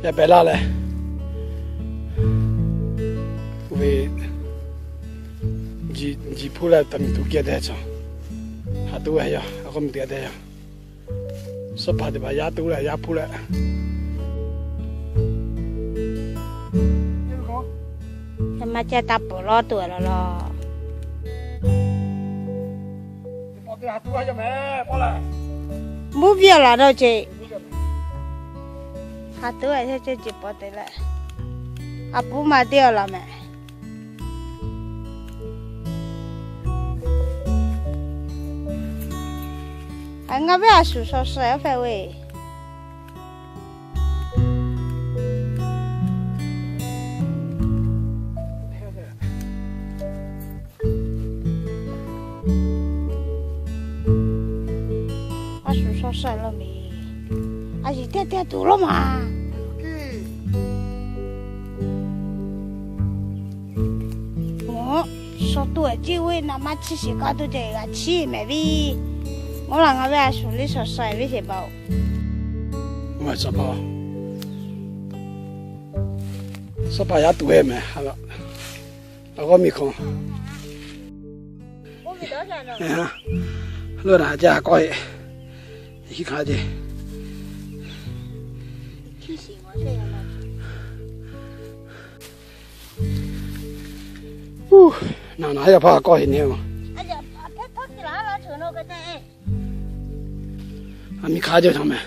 也别拉嘞，为你铺了等都给得着，还都还要，我们得的呀，说怕的吧，也都了，也铺了。他妈家打不老多了咯。我给他都还要没，过来。目标了都这。他都还是这几包的了，啊不买掉了没？哎，我不要说说是范围。我说说是了没？啊，一点点多了嘛。我说多这位那么吃些高都这个吃没味，我让我为说你说晒为些包。我说包，说包也多还没，好了，我没空。我没多少了。嗯，老大家过去，一起看去。提醒我这样了。哪要怕过去呢？哎呀，他给哪了？从那个在。还没看见他们。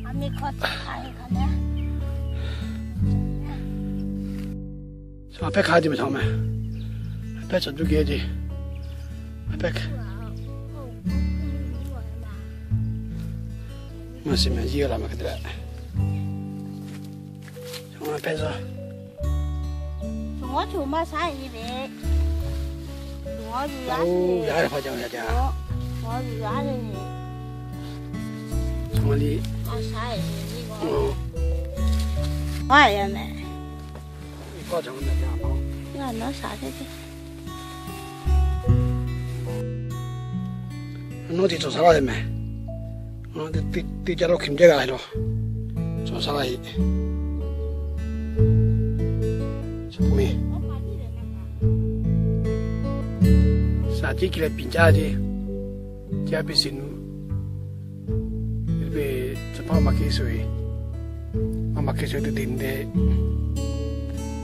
还没看看一看呢。上别看见没他们，别走就给的，别看。我是没热了嘛，可得。我别说。我出马啥一边？我有啥哦，伢的好讲伢的。我有啥的？从里。啊啥的？你个。我也没。你搞成那家伙。那弄啥的？弄的做啥的没？对家都看这个来了，做啥来？什么没？啥子给来评价的？这边是努，这边这泡马开水，马开水都顶的，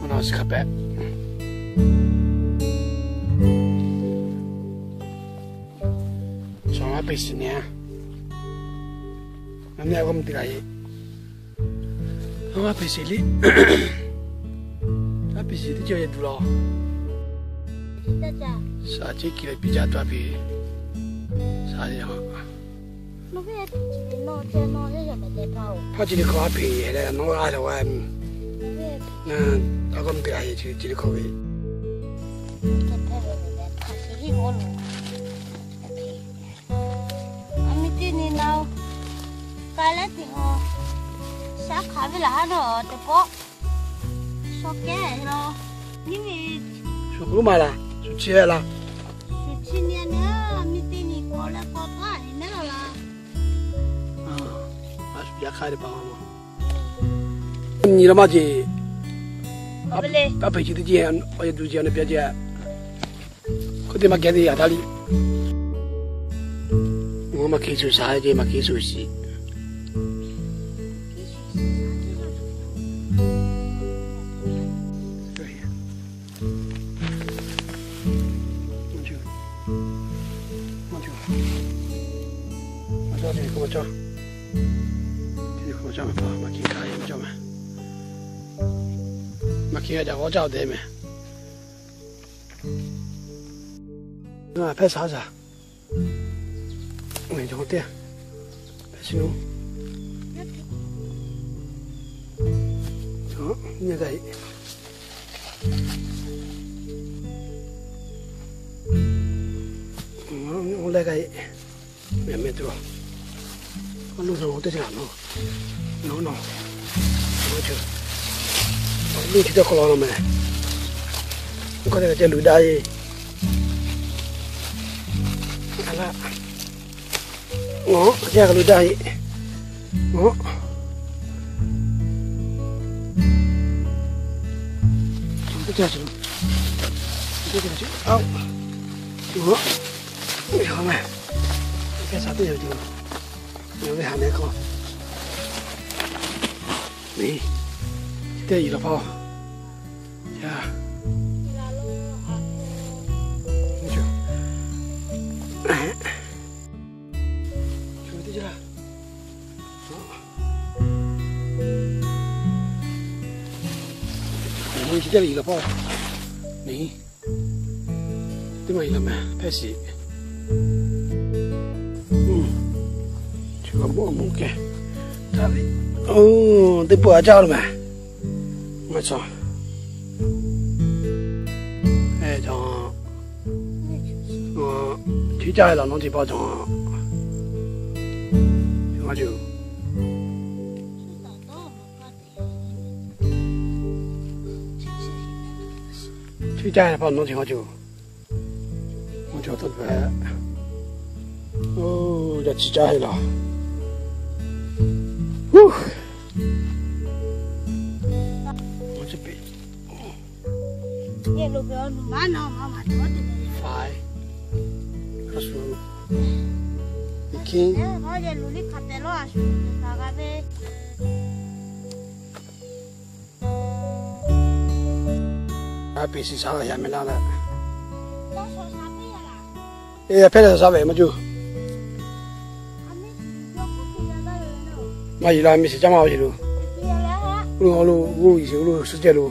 我那是可白。上海北10年。那我们这个，我必须的，我必须的就要读了。啥子给了比较多比，啥的哈。那个弄这弄这什么的包？他这里可便宜了，弄2头万。那我们这个这里可以。这太便宜了，他是一个路。俺们这里呢。盖了的哦，啥咖啡啦咯，这个说盖咯，因为说够嘛啦，说起来啦。说去年了，没对你过来过太没了啦。啊，那是比较开的包嘛。你他妈去，把北京的钱，我也都讲的别讲，可得嘛给的亚大里，我嘛开出啥的嘛开出是。我叫，这个我叫嘛，马去看我叫嘛，马去叫我叫的没？那拍啥子啊？没叫的，拍什么？好，你在。我来个，没多。我路上我都这样弄，我去，路去到过了没？我看那个路大爷，看了，这个路带，这样子，这个就好，你好嘛，干啥都有的，有的还没搞，没，这一了包，呀。 你这里了包，你对嘛？了没？开始，这个摸嘅，这里，得不着了没？没错，哎，就，去家了，弄这包装，我就。 去家把弄挺好久，我就这个，要去家去了，我这边，你路边路马呢？妈妈多的嘞。快，他说，你看，我这路里看得了，说那个呗。 必须上下面来了。要说啥费了？哎，拍了啥费嘛就？嘛伊拉没时间嘛去喽。我以前我世界路，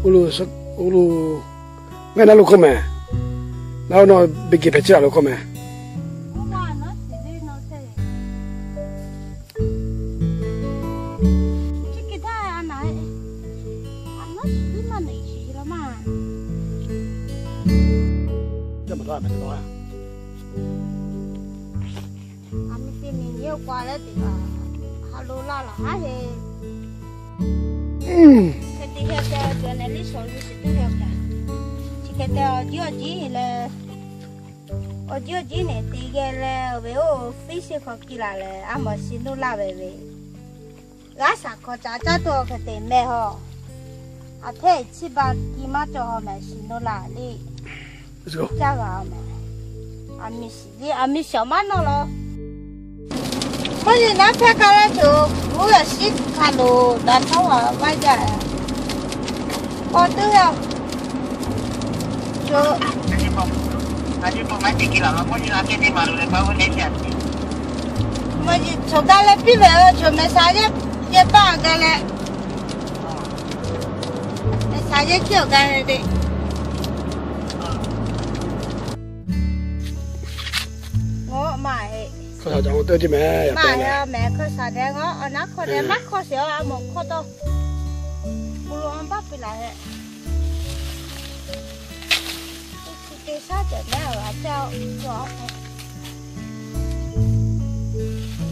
我俺那路口嘛，然后那别给拍起来路口嘛。多没得多呀？俺们这里有挂了这个，哈罗拉了还是？这底下在那里收入是多少钱？这个到9G了，我9G呢，这个了为我飞机考起来了，俺们是努拉喂喂，俺啥个家多个得买哈，啊，太7、8起码就好买是努拉哩。 这个嘛，俺们小马弄了。我是那天干了就我要洗看路，但他我买家呀，我都要就。我就从家来比了，就没啥也打干了，没啥也叫干了的。 买，可啥子我对的买。买呀，买可啥的我，那可的买可少啊，没可到，不如俺爸回来。这啥子买了叫做，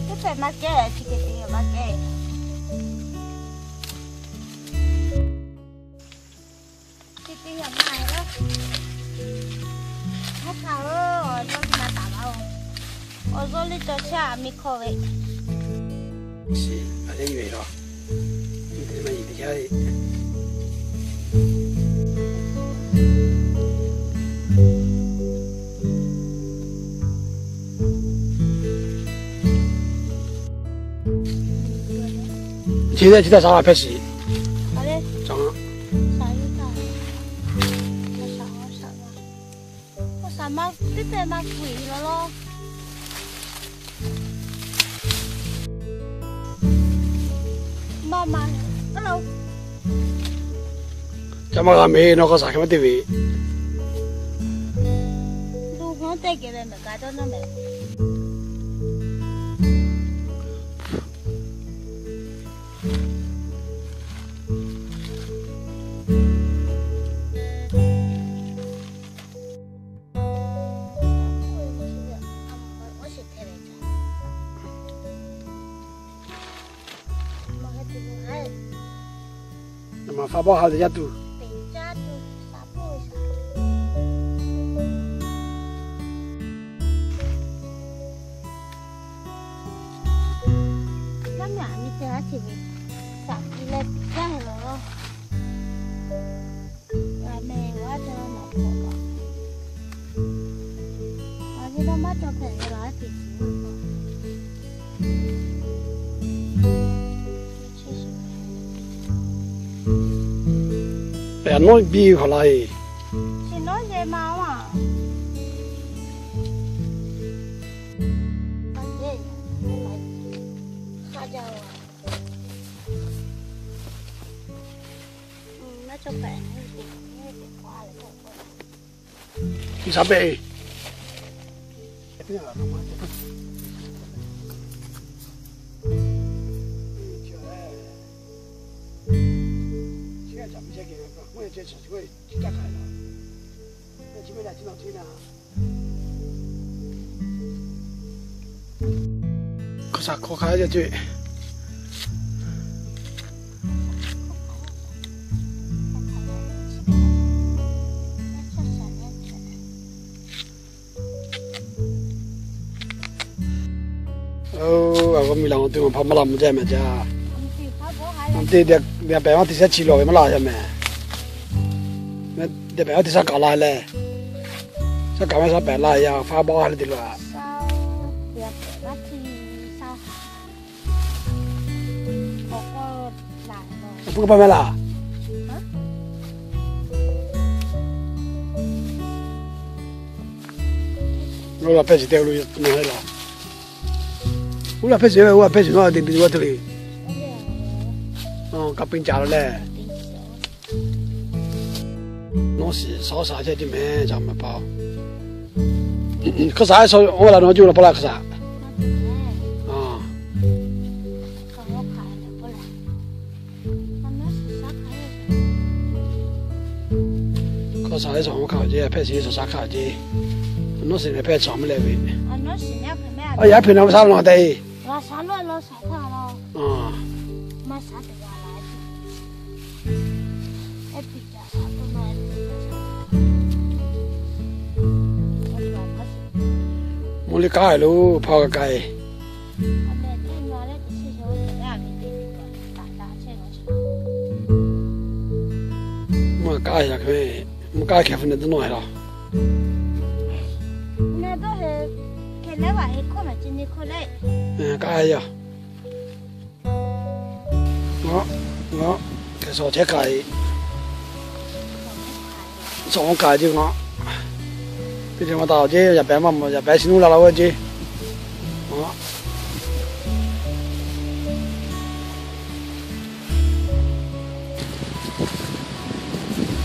这才买给，这个也买给。这个也买了，他炒了，这是买大包。 我说你做吃没口味。是，还是以为咯，你这么一点下。现在上哪拍戏？好嘞。上。啥意思？我上嘛，这边嘛贵了咯。 妈妈 ，hello。怎么个没那个啥什么地位？路我带给了没干到那没。那么发包还是人家多。lá thì bị sạc đi lên cái rồi và mẹ quá cho nó khổ quá và khi nó mất cho phải cái lá thì bé nói bi khó lại chỉ nói về máu à cho bạn qua lại đi sao bé có sao khó khăn cho chị có mình làm tụi mình phải làm một cái mà cha thì để bé thì sẽ chỉ lo mà làm cho mẹ để bé thì sẽ搞来嘞sẽ搞完啥白来呀发包还是得了不个办没啦我那白纸掉路弄来了我那白纸我白纸那点比我这里搞冰架了嘞弄是烧啥去就没咱们包可啥烧我那弄就了不来可啥可啥上我考去拍戏是啥考去弄是来拍上面来喂弄是那拍咩哎呀，平常啥弄的？那啥弄弄啥啥咯？啊，买啥子呀来？哎，比较啥都买。我哩改喽，跑个改。我改一下看，我改开分的都弄来了。那都是。来话是可能今天可来。改呀。我给烧菜改，烧改就我，毕竟我到这日白嘛，日白新路来了我这，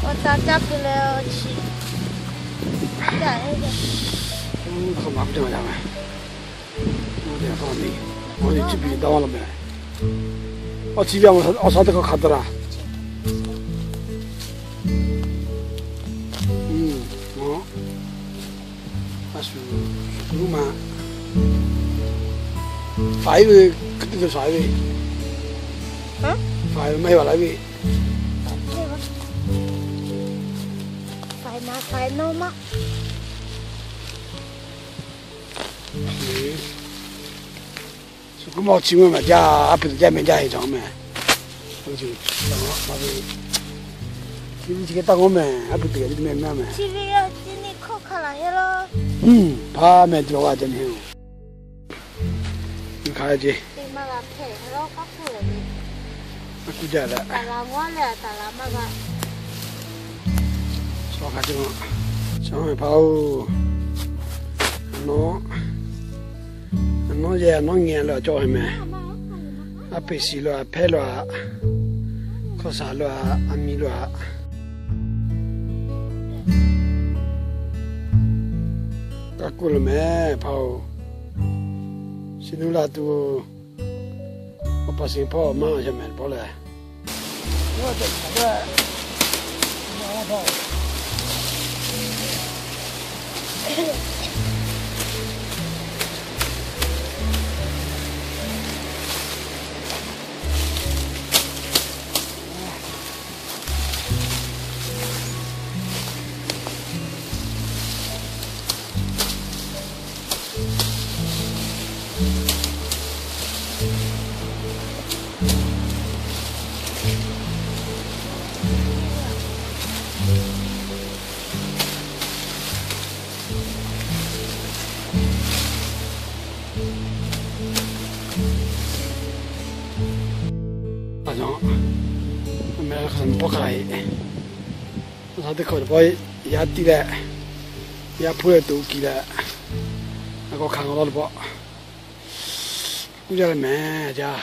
我到家不了去，干那个。好麻烦这样呗，我这方面，我这边到了没？我这边我啥都看到了。那是路嘛，发一位，这个啥位？发没有来位？发弄吗？是个毛鸡嘛家，不是家没家一张嘛，我就那个，你这个打我们，还不得的没嘛嘛。这边要今天考了去了。怕没地方真的。你看下去。对嘛个配合搞出来的。那估计了。打了我了，打了嘛个。少看这个，上海跑，弄也弄严了，叫什么？啊，白西了，拍了，靠啥了，阿米了。搞过了没？跑，现在那都，我把谁跑马上面跑来。我这个，我跑。很不可来，他这口的包也低了，也铺了都低了，那个看到了不？估计了蛮家。